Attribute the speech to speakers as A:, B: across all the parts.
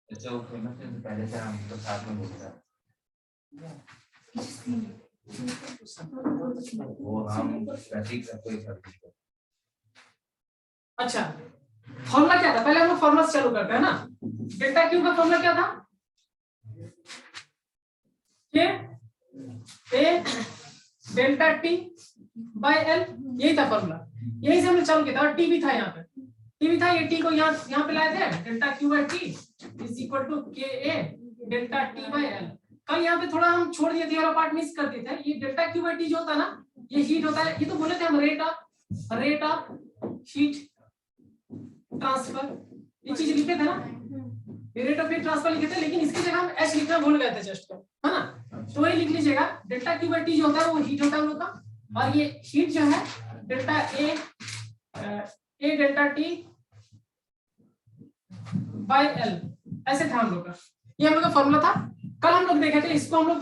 A: अच्छा वो फेमस है, पहले से हम तो साथ में बोलते हैं वो हम प्रतीक का कोई फर्क नहीं।
B: अच्छा फॉर्मूला क्या था, पहले हम लोग फॉर्मूला चालू करते हैं ना। डेल्टा क्यू का फॉर्मूला क्या था, के A delta T by L, यही था फॉर्मूला, यही से हमने चालू किया था। और टी भी था, यहाँ पे टी भी था, ये टी को यहाँ पे लाए थे, delta Q by T is equal to K A delta T by L. कल यहाँ पे थोड़ा हम छोड़ दिए थे, वाला पार्ट मिस कर दिए थे। ये डेल्टा क्यू बाय टी जो होता है ना, ये हीट होता है, ये तो बोले थे हम रेट ऑफ हीट ट्रांसफर, ये चीज लिखे थे ना, रेट ऑफ हीट ट्रांसफर लिखे थे, लेकिन इसकी जगह हम एच लिखना भूल गए थे जस्ट, है ना। तो वही लिख लीजिएगा, डेल्टा क्यू बाय टी जो होता है वो हीट होता है हम लोग का, और ये हीट जो है delta A delta T by L, ऐसे था हम लोग का, ये हम लोग का फॉर्मूला था। कल हम लोग देखे थे, इसको हम लोग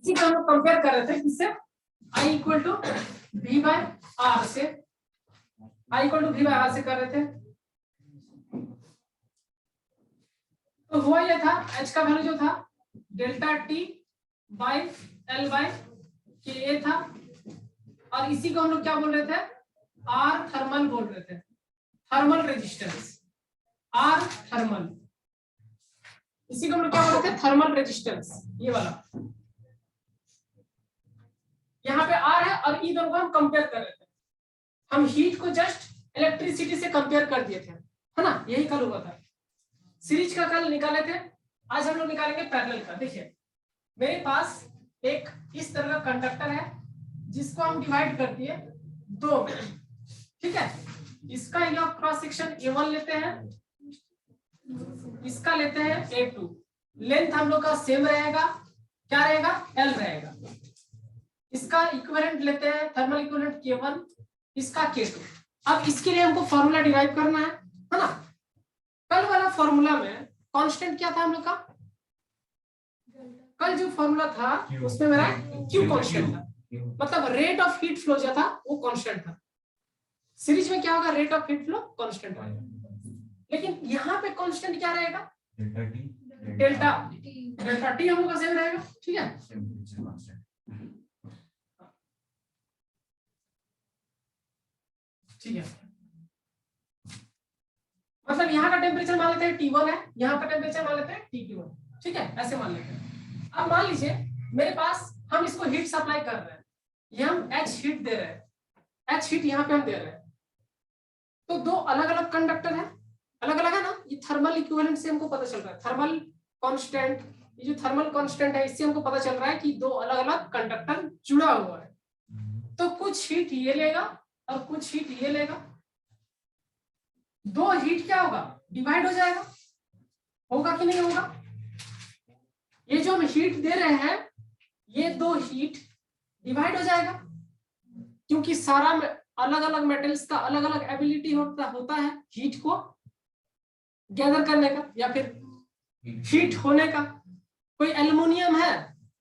B: इसी को हम लोग कंपेयर कर रहे थे, किससे, I equal to V by R से, I equal to V by R से कर रहे थे। तो हुआ ये था, H का वैल्यू जो था delta T by L by के ए था, और इसी को हम लोग क्या बोल रहे थे, आर थर्मल बोल रहे थे, थर्मल रेजिस्टेंस, आर थर्मल, इसी को हम लोग क्या बोल रहे थे, थर्मल रेजिस्टेंस, ये वाला यहाँ पे आर है, और ई दोनों को हम कंपेयर कर रहे थे। हम हीट को जस्ट इलेक्ट्रिसिटी से कंपेयर कर दिए थे, है ना, यही कल हुआ था। सीरीज का कल निकाले थे, आज हम लोग निकालेंगे पैरेलल का। देखिए मेरे पास एक इस तरह का कंडक्टर है, जिसको हम डिवाइड कर दिए दो में, ठीक है। इसका ये क्रॉस सेक्शन A1 लेते हैं, इसका लेते हैं A2, लेंथ हम लोग का सेम रहेगा, क्या रहेगा, L रहेगा। इसका इक्विवेलेंट लेते हैं, थर्मल इक्विवेलेंट K1, इसका K2। अब इसके लिए हमको फॉर्मूला डिराइव करना है ना। कल वाला फॉर्मूला में कांस्टेंट क्या था हम लोग का, कल जो फॉर्मूला था उसमें मेरा Q कांस्टेंट था, मतलब रेट ऑफ हीट फ्लो जो था वो कांस्टेंट था। सीरीज में क्या होगा, rate of heat flow constant होगा, लेकिन यहाँ पे कांस्टेंट क्या रहेगा, डेल्टा टी हम लोग का सेम रहेगा, ठीक है। ठीक है, मतलब यहाँ का टेम्परेचर मान लेते हैं T1 है, यहाँ का टेम्परेचर मान लेते हैं T2 है, ठीक है, ऐसे मान लेते हैं। अब मान लीजिए मेरे पास, हम इसको हीट सप्लाई कर रहे हैं, ये हम H हीट दे रहे हैं, H हीट यहाँ पे हम दे रहे हैं, तो दो अलग अलग कंडक्टर है, अलग अलग है ना, ये थर्मल इक्विवेलेंट से हमको पता चल रहा है, थर्मल कांस्टेंट, ये जो थर्मल कांस्टेंट है इससे हमको पता चल रहा है कि दो अलग अलग कंडक्टर जुड़ा हुआ है। तो कुछ हीट ये लेगा और कुछ हीट ये लेगा, दो हीट क्या होगा, डिवाइड हो जाएगा, होगा कि नहीं होगा। ये जो हम हीट दे रहे हैं, ये दो हीट डिवाइड हो जाएगा, क्योंकि सारा अलग अलग मेटल्स का अलग अलग एबिलिटी होता है हीट को गैदर करने का या फिर हीट होने का। कोई एल्युमिनियम है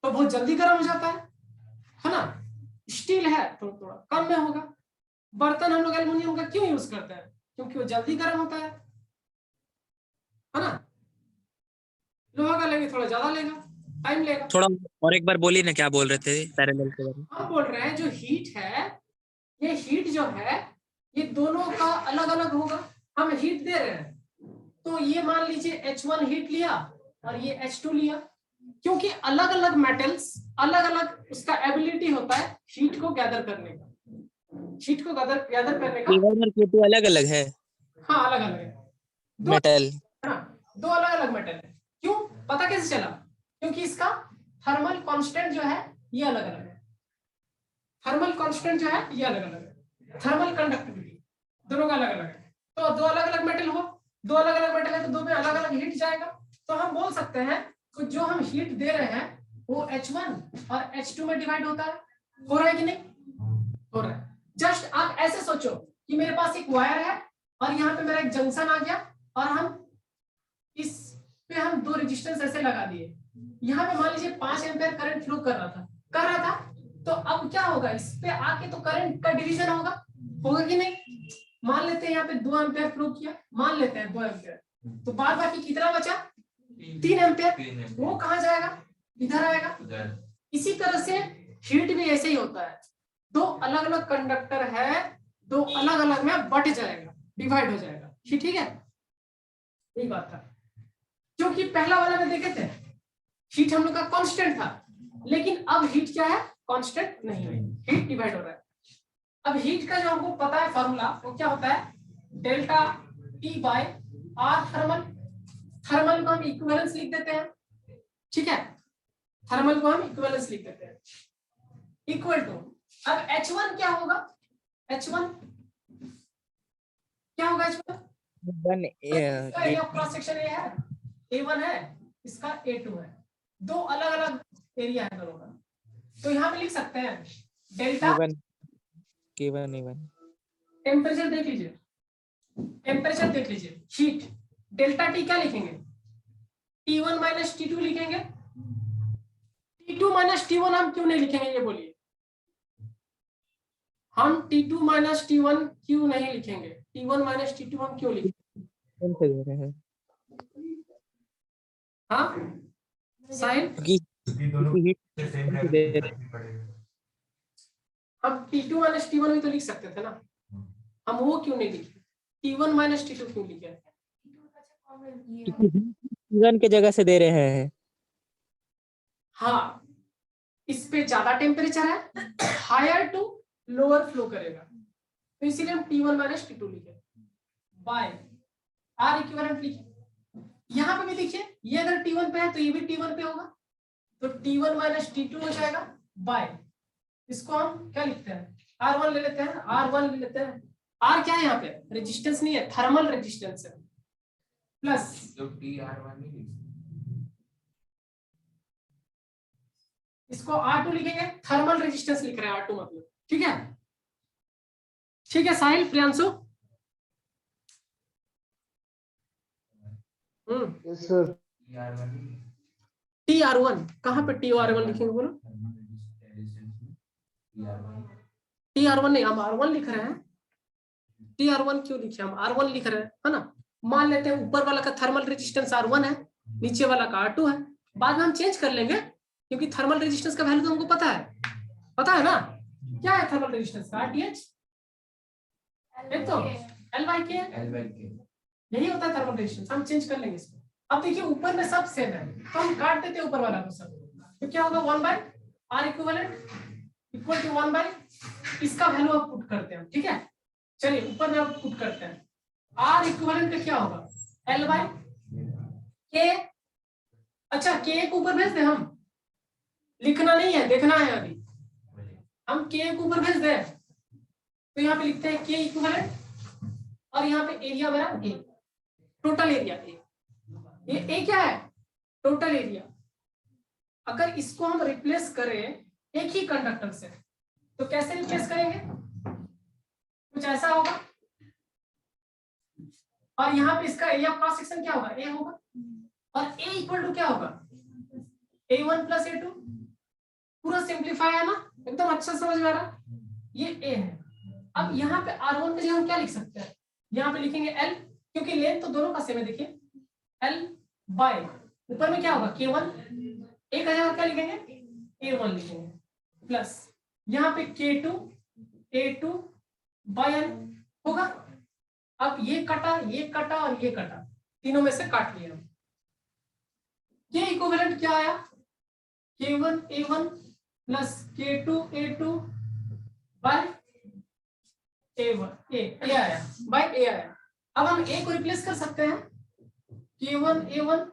B: तो बहुत जल्दी गर्म हो जाता है ना, स्टील है तो थोड़ा कम में होगा। बर्तन हम लोग एल्युमिनियम का क्यों यूज करते हैं, क्योंकि वो जल्दी गर्म होता है ना। लोहा का लेंगे थोड़ा ज्यादा लेगा, टाइम लेगा।
C: थोड़ा और एक बार बोलिए ना, क्या बोल रहे थे पैरेलल के बारे में।
B: हम बोल रहे हैं जो हीट है, ये हीट जो है ये दोनों का अलग अलग होगा। हम हीट दे रहे हैं तो ये मान लीजिए H1 हीट लिया और ये H2 लिया, क्योंकि अलग अलग मेटल्स अलग अलग उसका एबिलिटी होता है हीट को गैदर करने का, हीट को गैदर करने का।
C: K1 और K2 अलग अलग है,
B: हाँ अलग अलग है,
C: मेटल।
B: हाँ दो अलग अलग मेटल है। क्यों पता कैसे चला, क्योंकि इसका थर्मल कांस्टेंट जो है ये अलग अलग है, थर्मल कांस्टेंट जो है ये अलग अलग है, थर्मल कंडक्टिविटी दोनों का अलग अलग है। तो दो अलग अलग मेटल हो, दो अलग अलग मेटल है तो दो में अलग अलग हीट जाएगा। तो हम बोल सकते हैं कि जो हम हीट दे रहे हैं वो H1 और H2 में डिवाइड होता है, हो रहा है कि नहीं, हो रहा है। जस्ट आप ऐसे सोचो कि मेरे पास एक वायर है और यहाँ पे मेरा एक जंक्शन आ गया और हम इस पे हम दो रेजिस्टेंस ऐसे लगा दिए, यहाँ पे मान लीजिए 5 एम्पीयर करंट फ्लो कर रहा था, तो अब क्या होगा, इस पे आके तो करंट का डिवीजन होगा कि नहीं, मान लेते हैं यहाँ पे 2 एम्पियर फ्लो किया, मान लेते हैं 2 एम्पियर, तो बाद बाकी कितना बचा? 3 एम्पियर। वो कहाँ जाएगा? इधर आएगा। इसी तरह से हीट भी ऐसे ही होता है, 2 अलग अलग कंडक्टर है, 2 अलग अलग में बट जाएगा, डिवाइड हो जाएगा। ठीक है, यही बात था। क्योंकि पहला वाला में देखे थे हीट हम लोग का कांस्टेंट था, लेकिन अब हीट क्या है? कांस्टेंट नहीं है, हीट डिवाइड हो रहा है। अब हीट का जो हमको पता है फॉर्मूला, वो क्या होता है? Delta T by R thermal. Thermal को हम इक्विवेलेंस लिख देते हैं, ठीक है, थर्मल को हम इक्विवेलेंस लिख देते हैं, इक्वल टू, अब H1 क्या होगा? H1 क्या होगा? H1 area of cross section ये है, A1 है, इसका A2 है, 2 अलग अलग एरिया है दोनों का। तो यहाँ पे लिख सकते हैं डेल्टा
C: K1
B: टेम्परेचर देख लीजिए, टेम्परेचर देख लीजिए, हीट, डेल्टा टी क्या लिखेंगे? T1 माइनस T2 लिखेंगे। T2 माइनस T1 हम क्यों नहीं लिखेंगे, ये बोलिए? हम T2 माइनस T1 क्यों नहीं लिखेंगे? T1 माइनस T2 हम क्यों लिखेंगे? हाँ साहिल, हम T2 माइनस T1 भी तो लिख सकते थे ना, हम वो क्यों नहीं लिखे? T1 माइनस T2 क्यों लिखे?
C: T1 के जगह से दे रहे हैं।
B: हाँ, इस पे ज्यादा टेम्परेचर है, हायर टू लोअर फ्लो करेगा, तो इसीलिए हम T1 माइनस T2 लिखे, बाय आर इक्विवेलेंट लिखे। यहाँ पे भी देखिए, ये अगर T1 पे है तो ये भी T1 पे होगा, तो T1 माइनस T2 हो जाएगा बाय, इसको हम क्या लिखते हैं? R1 ले लेते हैं, R1 ले लेते हैं। R क्या है यहाँ पे? रेजिस्टेंस नहीं है, थर्मल रेजिस्टेंस है, प्लस इसको R2 लिखेंगे, थर्मल रेजिस्टेंस लिख रहे हैं R2 मतलब, ठीक है। ठीक है साहिल, प्रियांशु,
D: यस सर।
B: TR1 कहाँ पे? TR1 लिखेंगे बोलो? TR1 नहीं, हम R1 लिख रहे हैं। TR1 क्यों लिखे? हम R1 लिख रहे हैं, है ना। मान लेते हैं ऊपर वाला का थर्मल रेजिस्टेंस R1 है, नीचे वाला का R2 है, बाद में हम चेंज कर लेंगे, क्योंकि थर्मल रेजिस्टेंस का वैल्यू तो हमको पता है ना। क्या है थर्मल रेजिस्टेंस का? RTH, एक तो L/K, यही होता है थर्मल रेजिस्टेंस। हम चेंज कर लेंगे इसको। अब देखिए ऊपर में सब सेम है, तो हम काट देते हैं ऊपर वाला को सब, तो क्या होगा? 1/R इक्विवेलेंट इक्वल टू 1/, इसका वैल्यू आप पुट करते हैं, ठीक है। चलिए ऊपर में आप पुट करते हैं, R इक्विवेलेंट का क्या होगा? L/K। अच्छा, K को ऊपर भेज दे, हम लिखना नहीं है, देखना है अभी। हम K को ऊपर भेज दे, तो यहाँ पे लिखते हैं K इक्विवेलेंट, और यहाँ पे एरिया मेरा A, टोटल एरिया A। ये A क्या है? Total area. अगर इसको हम रिप्लेस करें एक ही कंडक्टर से, तो कैसे रिप्लेस करेंगे? कुछ ऐसा होगा, और यहाँ पे इसका एरिया क्रॉस सेक्शन क्या होगा? A होगा, और A इक्वल टू क्या होगा? A1 plus A2। पूरा सिंप्लीफाई है ना, एकदम अच्छा समझ में आ रहा। ये A है। अब यहाँ पे R1 के लिए हम क्या लिख सकते हैं? यहाँ पे लिखेंगे L, क्योंकि लेंथ तो दोनों का सेम है, देखिए L बाय ऊपर में क्या होगा? K1, एक हजार क्या लिखेंगे? A1 लिखेंगे, प्लस यहाँ पे K2 A2 बाय L होगा। अब ये कटा और ये कटा, तीनों में से काट लिया। ये इक्विवेलेंट क्या आया? K1 A1 plus K2 A2 by A1 A आया, बाय A आया। अब हम A को रिप्लेस कर सकते हैं, K1 A1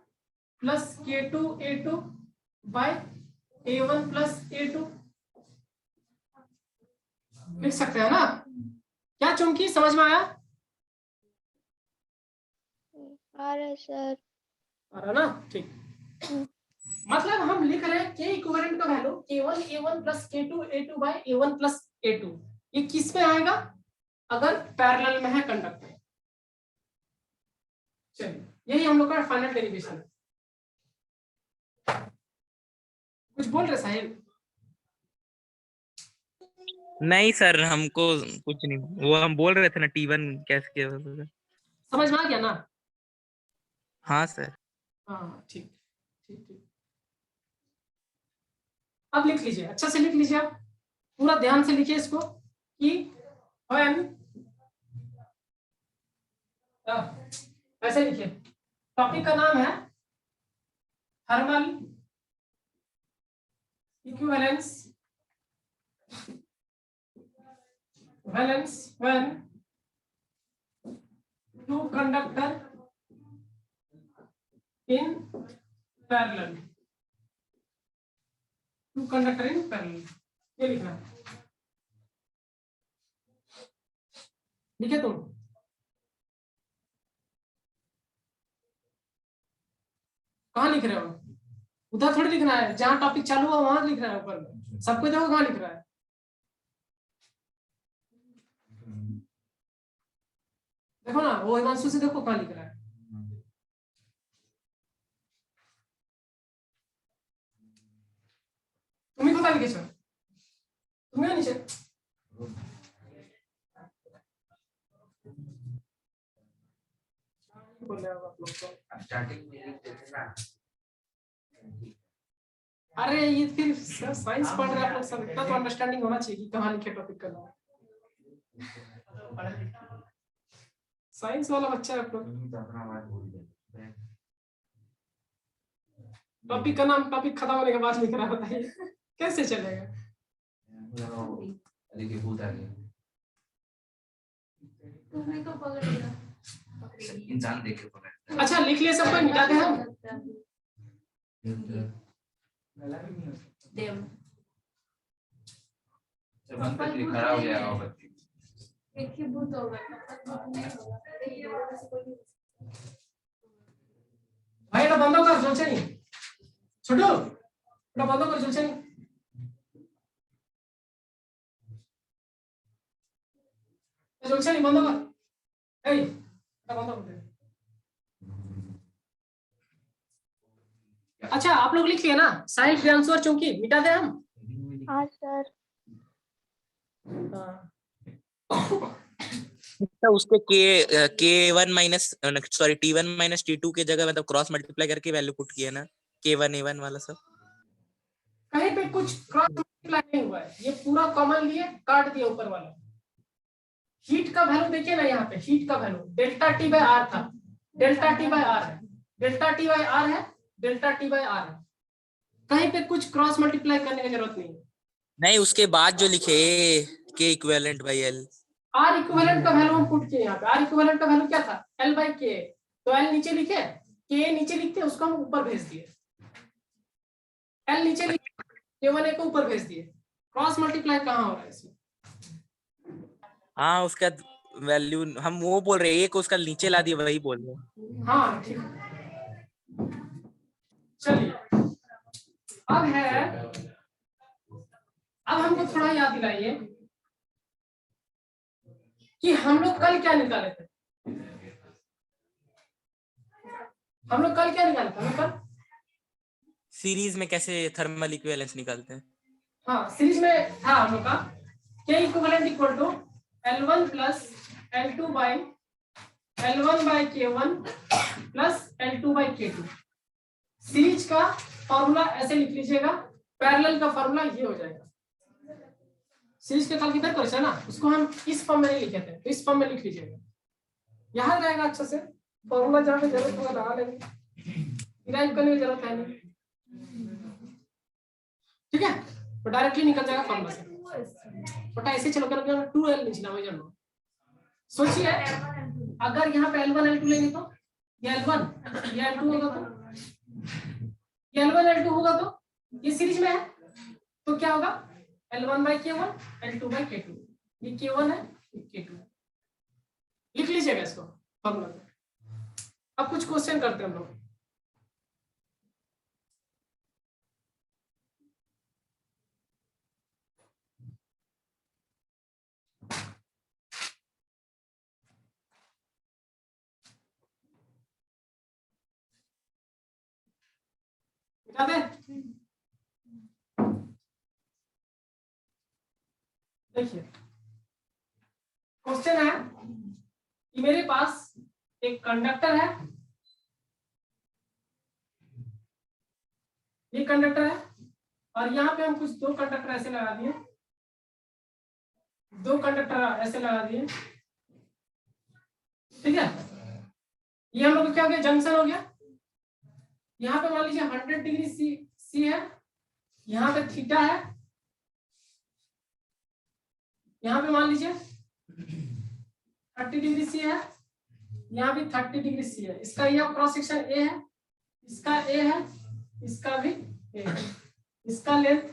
B: plus K2 A2 by A1 plus A2 लिख सकते हैं ना। क्या चुमकी, समझ में आया?
E: आ रहा है सर।
B: आ रहा ना, ठीक। मतलब हम लिख रहे हैं K इक्विवेलेंट का value K1 A1 plus K2 A2 by A1 plus A2। ये किस में आएगा? अगर पैरेलल में है कंडक्टर। चलिए, यही हम लोग का फाइनल डेरिवेशन है। कुछ बोल रहे साहिल?
C: नहीं सर, हमको कुछ नहीं, वो हम बोल रहे थे ना T1 कैसे किया होगा।
B: समझ में आ गया ना?
C: हाँ सर।
B: हाँ ठीक ठीक ठीक। अब लिख लीजिए, अच्छा से लिख लीजिए, आप पूरा ध्यान से लिखिए इसको कि when ऐसे लिखिए। टॉपिक का नाम है thermal equivalence when two conductor in parallel, two conductor in parallel, ये लिखना है। लिखे तुम? कहाँ लिख रहे हो? उधर थोड़ी लिखना है, जहां टॉपिक चालू हुआ वहां लिख रहा है, ऊपर में सबको देखो कहाँ लिख रहा है। देखो ना, वो हिमांशु से देखो कहाँ लिख रहा है। तुम्हें पता लिखे सर, तुम्हें नीचे बोल रहे हो आप लोग को।
A: स्टार्टिंग में लिख देते ना।
B: अरे ये फिर साइंस पढ़ रहे हैं आप लोग सब, इतना तो अंडरस्टैंडिंग होना चाहिए कि कहाँ लिखे टॉपिक का नाम। साइंस वाला बच्चा है आप लोग।
A: अपना बात बोल दे।
B: टॉपिक का नाम टॉपिक खत्म होने के बाद लिख रहा है, कैसे चलेगा?
A: देखिए भूत आ गया।
D: तुम्हें तो पकड़ेगा।
A: इंसान देख के पकड़।
B: अच्छा लिख लिए सबको, मिटा दे हम।
D: देव
A: जब बंद करके खड़ा हो गया होगा बच्ची।
D: एक ही भूत होगा, तब तक भूत नहीं होगा। अरे ये लोगों से कोई
B: भाई এটা বন্ধ কর, চলছে নি ছোট, এটা বন্ধ কর, চলছে নি। চলছে নি, বন্ধ কর। এই এটা বন্ধ कर दे। अच्छा आप लोग लिख लिए ना साइड ट्रांसफर चूंकि मिटा दे हम।
E: हाँ सर।
C: उसको K1 minus sorry T1 minus T2 के जगह मतलब क्रॉस मल्टीप्लाई करके वैल्यू पुट किया ना, K1 A1 वाला सब।
B: कहीं पे कुछ क्रॉस मल्टीप्लाई नहीं हुआ है, ये पूरा कॉमन लिए काट दिया ऊपर वाला। हीट का वैल्यू देखिए ना, यहाँ पे हीट का value delta T by R था, डेल्टा टी बाय आर है, डेल्टा टी बाय आर है, डेल्टा टी बाय आर है। कहीं पे कुछ क्रॉस मल्टीप्लाई करने की जरूरत नहीं है।
C: नहीं, उसके बाद जो लिखे K equivalent by L,
B: R equivalent का वैल्यू हम पुट किए यहाँ पे। आर इक्विवेलेंट का वैल्यू क्या था? L बाय K, तो L नीचे लिखे, K नीचे लिखते, उसको हम ऊपर भेज दिए। L नीचे लिखे, K1 को ऊपर भेज दिए। क्रॉस मल्टीप्लाई कहाँ हो रहा है इसमें?
C: हाँ उसका वैल्यू हम वो बोल रहे हैं, एक उसका नीचे ला दिया, वही बोल रहे हैं।
B: हाँ ठीक है, चलिए अब है, अब हमको थोड़ा याद दिलाइए कि हम लोग कल क्या निकाले थे। हम लोग कल क्या निकाले थे? हम लोग कल
C: सीरीज में कैसे थर्मल इक्विवेलेंस निकालते हैं।
B: हाँ सीरीज में था हम लोग का K equivalent equal to L1 plus L2 by L1 by K1 plus L2 by K2। Series का फॉर्मूला ऐसे लिख लीजिएगा, पैरेलल का फॉर्मूला ये हो जाएगा। सीरीज के कल किधर क्वेश्चन ना, उसको हम इस फॉर्म में नहीं लिखे थे, तो इस फॉर्म में लिख लीजिएगा, याद रहेगा अच्छे से। फॉर्मूला जहाँ पे जरूरत होगा लगा लेंगे, डिराइव करने की जरूरत है नहीं, ठीक है? तो डायरेक्टली निकल जाएगा फॉर्मूला से। बट ऐसे चलो कर 2L निचला हो जाना। सोचिए अगर यहाँ पे L1 L2 लेंगे तो ये L1 ये L2 होगा, तो ये L1 L2 होगा, तो ये सीरीज में है, तो क्या होगा? L1 by K1 L2 by K2, ये K1 है, ये K2। लिख लीजिएगा इसको फॉर्मूला में। अब कुछ क्वेश्चन करते हैं हम लोग। मिटा दे। देखिए क्वेश्चन है कि मेरे पास एक कंडक्टर है, ये कंडक्टर है, और यहाँ पे हम कुछ दो कंडक्टर ऐसे लगा दिए, दो कंडक्टर ऐसे लगा दिए, ठीक है। ये हम लोग क्या हो गया, जंक्शन हो गया। यहाँ पे मान लीजिए 100 डिग्री सी है, यहाँ पे थीटा है, यहाँ पे मान लीजिए 30 डिग्री सी है, यहाँ भी 30 डिग्री सी है। इसका यह क्रॉस सेक्शन ए है, इसका ए है, इसका भी ए है। इसका लेंथ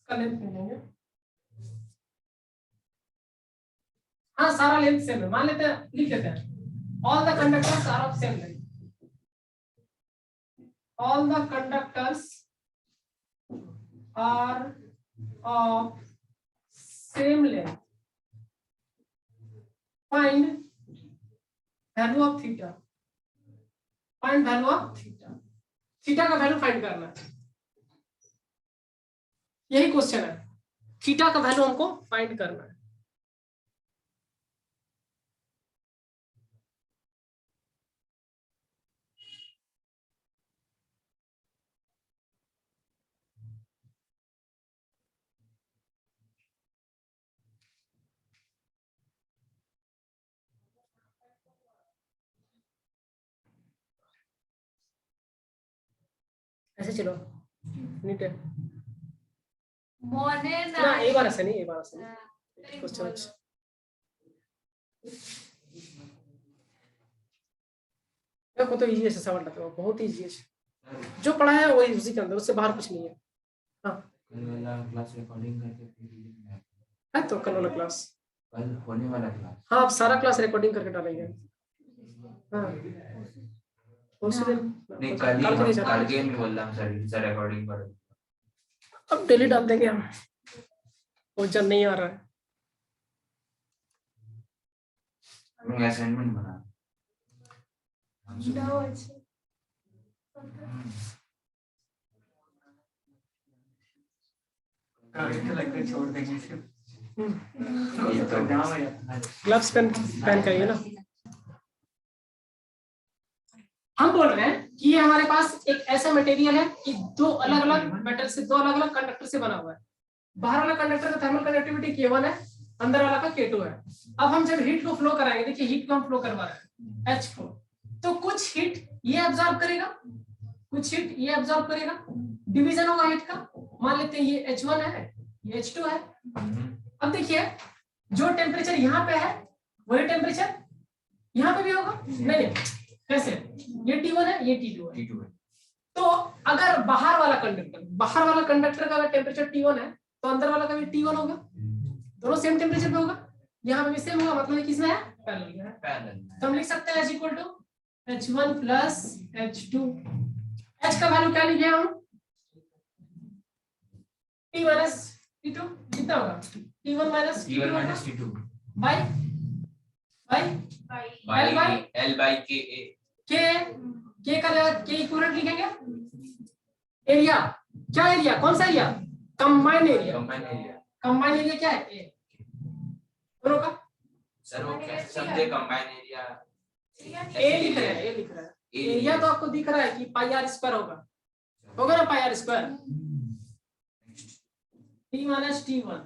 B: मिलेंगे, हाँ सारा लेंथ सेम है, मान लेते हैं, लिख देते हैं all the conductors are of same length, all the conductors are of same length. Find value of theta. Find value of theta. Theta का वैल्यू फाइंड करना है, यही क्वेश्चन है। थीटा का वैल्यू हमको फाइंड करना है। ऐसे चलो नीट है
D: मोने
B: ना, एक बार ऐसे नहीं, एक बार ऐसे क्वेश्चन अच्छा। देखो तो इजी है, सवाल लगता है बहुत इजी है, जो पढ़ा है वही उसी के अंदर, उससे बाहर कुछ नहीं है। हाँ
A: कल वाला क्लास रिकॉर्डिंग करके फिर लिखना
B: है तो कल वाला क्लास,
A: कल होने वाला क्लास।
B: हाँ आप सारा क्लास रिकॉर्डिंग करके डालेंगे। हाँ उसी दिन
A: नहीं कल के मैं बोल रहा हूं सर रिकॉर्डिंग पर
B: अब डेली डाल देंगे हम, वो जन नहीं आ रहा है।
A: मैं असाइनमेंट बना छोड़ देंगे सिर्फ
B: ग्लव्स पहन करिए ना। हम बोल रहे हैं कि ये हमारे पास एक ऐसा मटेरियल है कि दो अलग अलग मेटल से, दो अलग अलग कंडक्टर से बना हुआ है। बाहर वाला कंडक्टर का थर्मल कंडक्टिविटी K1 है, अंदर वाला का K2 है। अब हम जब हीट को फ्लो कराएंगे, देखिए हीट को हम फ्लो करवा रहे हैं H फ्लो, तो कुछ हीट ये एब्जॉर्ब करेगा, कुछ हीट ये एब्जॉर्ब करेगा, डिवीजन होगा हीट का। मान लेते हैं ये H1 है, ये H2 है। अब देखिए जो टेम्परेचर यहाँ पे है वही टेम्परेचर यहाँ पे भी होगा, नहीं कैसे, ये T1 है, ये T2 है। तो अगर बाहर वाला कंडक्टर का अगर टेम्परेचर T1 है तो अंदर वाला का भी T1 होगा, दोनों सेम टेम्परेचर पे होगा, यहाँ पे भी सेम होगा, मतलब किसमें है, पैरेलल है। तो हम लिख सकते हैं H equal to H1 plus H2। H का वैल्यू क्या लिखे हम, T माइनस T2 कितना होगा, T1 minus T2 by
A: L by
B: K का K इक्विवेलेंट लिखेंगे। एरिया क्या, एरिया कौन सा एरिया, कंबाइंड एरिया क्या है, ए दोनों का।
A: सर वो कैसे समझे कंबाइन एरिया,
B: ए लिख रहा है एरिया तो आपको दिख रहा है कि पाई आर स्क्वायर होगा ना, pi R square. T minus T1,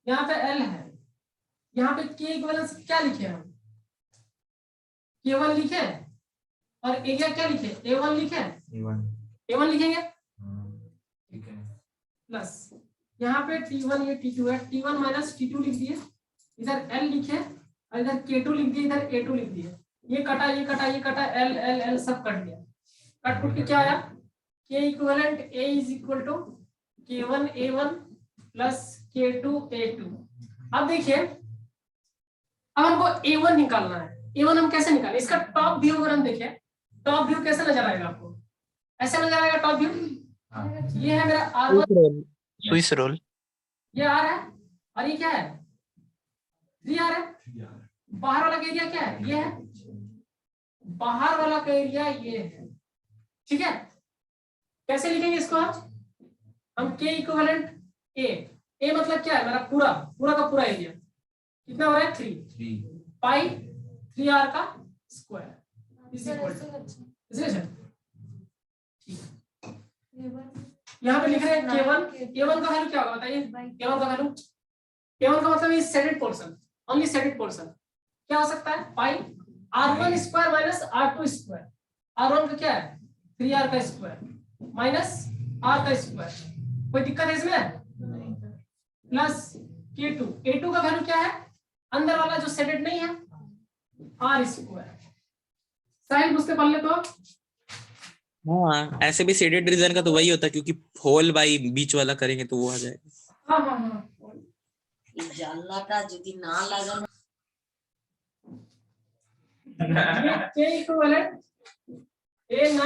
B: यहाँ पे L है, यहाँ पे K इक्विवेलेंस क्या लिखे हम, K1 लिखे, और एरिया क्या लिखे, A1 लिखे, A1 लिखेंगे,
A: ठीक है,
B: प्लस यहाँ पे T1 ये T2 है, T1 माइनस T2 लिख दिए, इधर L लिखे और इधर K2 लिख दिए, इधर A2 लिख दिए। ये कटा L सब कट गया, कट के क्या आया, K equivalent A is equal to K1 A1 plus K2 A2। अब देखिए अब हमको A1 निकालना है। A1 हम कैसे निकालें, इसका टॉप व्यू अगर हम देखें, टॉप व्यू कैसे नजर आएगा आपको, ऐसे नजर आएगा टॉप व्यू। ये है मेरा R1,
C: स्विस रोल,
B: ये R है, और ये क्या है 3R है। बाहर वाला का एरिया क्या है, ये है, बाहर वाला का एरिया ये है, ठीक है। कैसे लिखेंगे इसको हम K इक्विवेलेंट A, ए मतलब क्या है, मेरा पूरा पूरा का पूरा एरिया कितना हो रहा है 3
A: 3
B: पाई 3r का स्क्वायर इज
D: सर
B: इक्वल
D: ऐसे
B: टू
D: अच्छा
B: यहाँ पे लिख रहे हैं k1 का वैल्यू क्या होगा बताइए, k1 का वैल्यू, k1 का मतलब is shaded portion, only shaded portion क्या हो सकता है पाई r1 square minus r2 square, r1 का क्या है 3r का स्क्वायर माइनस r का स्क्वायर, कोई दिक्कत है इसमें, प्लस k2 का वैल्यू क्या है अंदर वाला जो शेडेड नहीं है r स्क्वायर, साइन उससे पढ़ ले तो
C: हाँ ऐसे भी शेडेड रीजन का तो वही होता है क्योंकि होल बाई बीच वाला करेंगे तो वो आ जाएगा।
B: हाँ
F: এই জানলাটা যদি না লাগানো
B: k equivalent a9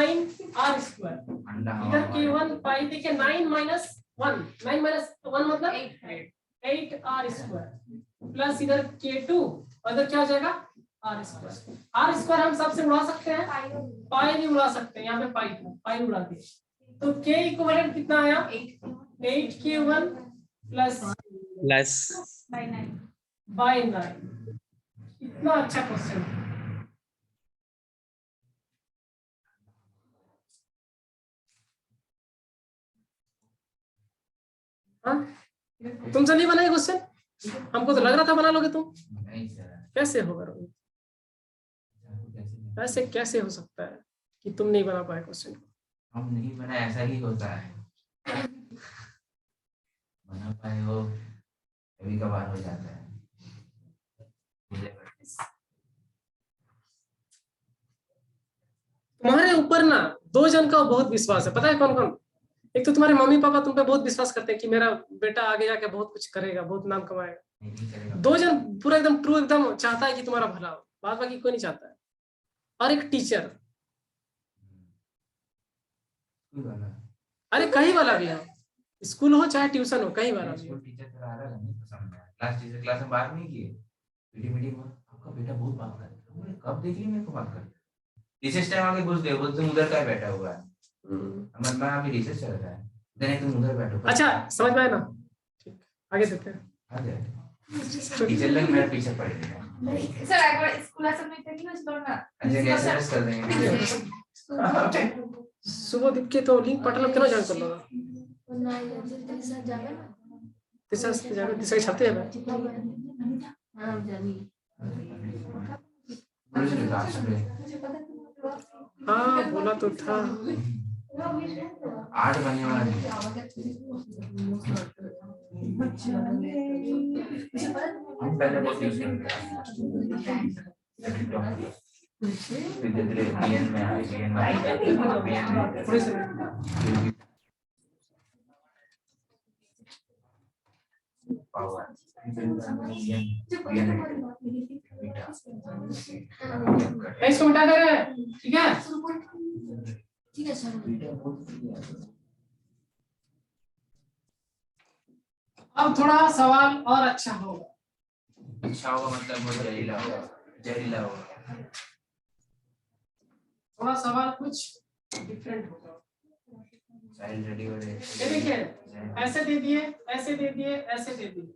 B: r square,
A: अंडा
B: इधर k1 पाई देखिए 9 माइनस 1 मतलब 8 r स्क्वायर प्लस इधर k2 और इधर क्या हो जाएगा r स्क्वायर हम सबसे उड़ा सकते हैं, पाई नहीं उड़ा सकते, यहाँ पे पाई उड़ा दिए तो k इक्विवेलेंट कितना आया 8k1 प्लस बाय 9, इतना अच्छा क्वेश्चन। तुमसे नहीं बना ये क्वेश्चन, हमको तो लग रहा था बना लोगे तुम,
A: नहीं सर
B: कैसे होगा रोहित, ऐसे कैसे हो सकता है कि तुम नहीं बना पाए क्वेश्चन को,
A: हम नहीं बना, ऐसा ही होता है, बना पाए हो कभी कभार हो जाता है।
B: तुम्हारे ऊपर ना 2 जन का बहुत विश्वास है, पता है कौन कौन, एक तो तुम्हारे मम्मी पापा तुम पे बहुत विश्वास करते हैं कि मेरा बेटा आगे जाके बहुत कुछ करेगा, बहुत नाम कमाएगा,
A: नहीं करेगा
B: 2 जन पूरा एकदम ट्रू एकदम चाहता है कि तुम्हारा भला हो, बाद बाकी कोई नहीं चाहता है, और एक टीचर,
A: कोई वाला
B: अरे कहीं वाला भी हो, स्कूल हो चाहे ट्यूशन हो, कहीं वाला भी हो।
A: स्कूल टीचर थोड़ा अलग है, नहीं पसंद है, क्लास टीचर क्लास में बात नहीं किए, मीटिंग में आपका बेटा बहुत बात करता है, बोले कब देख ली मेरे को बात करता, रिसेस टाइम आके पूछ दे, बोलते तुम उधर का बैठा हुआ है, मैं अभी रिसेस चल रहा है, नहीं तुम उधर बैठो,
B: अच्छा समझ में आया ना, ठीक आगे देखते हैं।
A: आ जाए टीचर लोग मेरे पीछे पड़े हैं,
D: सर एक बार स्कूल ऐसा में तक ना छोड़ ना
A: अच्छा कैसे रेस्ट कर देंगे
B: शुभदीप के तो लिंक पटल केना जान कर लो
D: ना जल्दी से जावे ना
B: तीसरा छाते हैं
D: हां जानी
B: हाँ बोला तो था
A: 8 बनने वाला है, हम पहले बहुत यूज करते हैं, धीरे-धीरे बीएन में आए,
B: थोड़ी सी
A: पावर
B: इसको मिटा दे रहे हैं, ठीक है
D: ठीक है सर।
B: अब थोड़ा सवाल और अच्छा होगा,
A: अच्छा होगा मतलब वो जहरीला होगा,
B: थोड़ा सवाल कुछ डिफरेंट होगा।
A: साइल रेडी हो रहे
B: ये देखिए ऐसे दे दिए, ऐसे दे दिए, ऐसे दे दिए,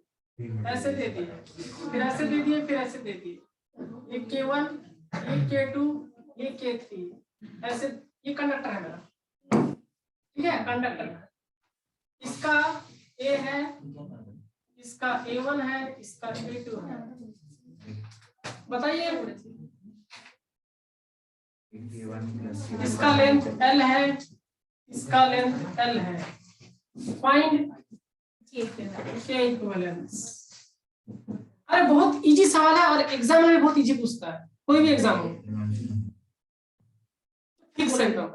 B: ऐसे दे दिए, फिर ऐसे दे दिए, फिर ऐसे दे दिए, ये K1, ये K2, ये K3, ऐसे ये कंडक्टर है मेरा, ठीक है कंडक्टर है, इसका A है, इसका A1 है, इसका A2 है, बताइए इसका लेंथ L है, इसका लेंथ L है, फाइंड K इक्विवेलेंस। अरे बहुत इजी सवाल है और एग्जाम में बहुत इजी पूछता है, कोई भी एग्जाम हो, फिक्स एकदम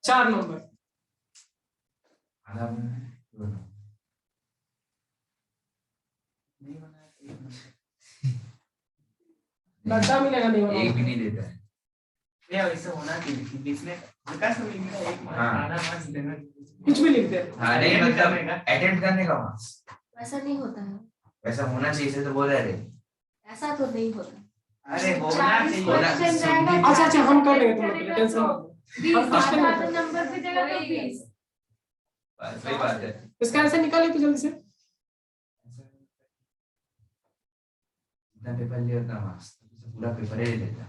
B: 4 नंबर। लड्डा मिलेगा नहीं वाला,
A: एक भी नहीं देता है,
G: ऐसा होना चाहिए बीच में विकास में एक आधा मार्क्स देना,
B: कुछ भी लिख दे।
A: हाँ नहीं मतलब अटेम्प्ट करने का वहाँ
D: ऐसा नहीं होता है,
A: ऐसा होना चाहिए, इसे तो बोल रहे थे,
D: ऐसा तो नहीं होता।
G: अरे होना चाहिए,
B: अच्छा अच्छा हम कर लेंगे, तुम लोग टेंशन मत लो,
D: 20 नंबर पे जगह तो 20
A: सही बात है।
B: इसका आंसर निकालिए तो जल्दी से।
A: इतना पेपर लिया उतना मार्क्स, पूरा पेपर ही लेता।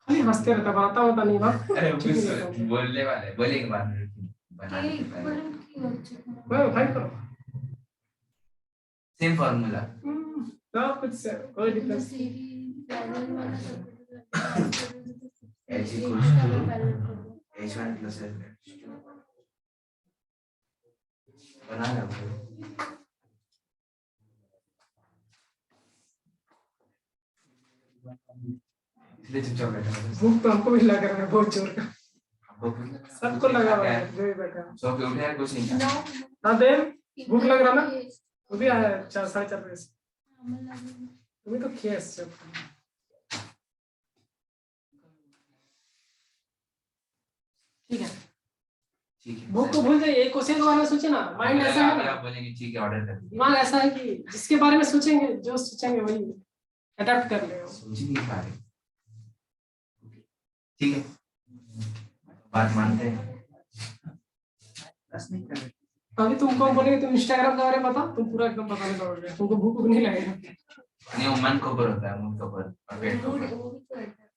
B: खाली हंसते रहता, बनाता होता नहीं बात।
A: अरे
B: ठीक नहीं रहता।
A: बोलने वाले बोलेंगे बाद में, बना
D: के
A: के पहले।
D: इक्वलेंट की ऑब्जेक्ट
B: मैं फाइट करो।
A: सेम फार्मूला,
B: सब कुछ से कोई दिक्कत
D: सीरीज पैरेलल वाला सब
A: H equals to H1 plus H2 बना लो। इसलिए चुपचाप बैठा हूँ।
B: भूख तो हमको भी लग रहा है बहुत जोर का,
A: हमको कुछ-
B: सबको लगा हुआ है,
A: कुछ
B: जो भी बैठा है।
A: सो के उठे हैं, कुछ नहीं खाया।
B: हाँ देव, भूख लग रहा ना? वो भी आया 4 साढ़े 4 बजे से। तुम्हें तो खेस से ठीक है।
A: ठीक है,
B: भूख को भूल जाइए, एक क्वेश्चन के बारे में सोचे ना, माइंड ऐसा है ना,
A: आप बोलेंगे ठीक है ऑर्डर कर दीजिए।
B: दिमाग ऐसा है कि जिसके बारे में सोचेंगे, जो सोचेंगे वही अडॉप्ट कर लेगा।
A: सोच ही नहीं पा रहे। ठीक है, बात मानते हैं। बस नहीं कर रहे।
B: अभी तुमको बोलेंगे तुम इंस्टाग्राम के बारे में बताओ, तुम पूरा एकदम बताने लगोगे, तुमको भूख नहीं लगेगा।
A: नहीं, वो मन को ऊपर होता है, मूड के ऊपर और पेट के ऊपर।
D: वो भी तो है।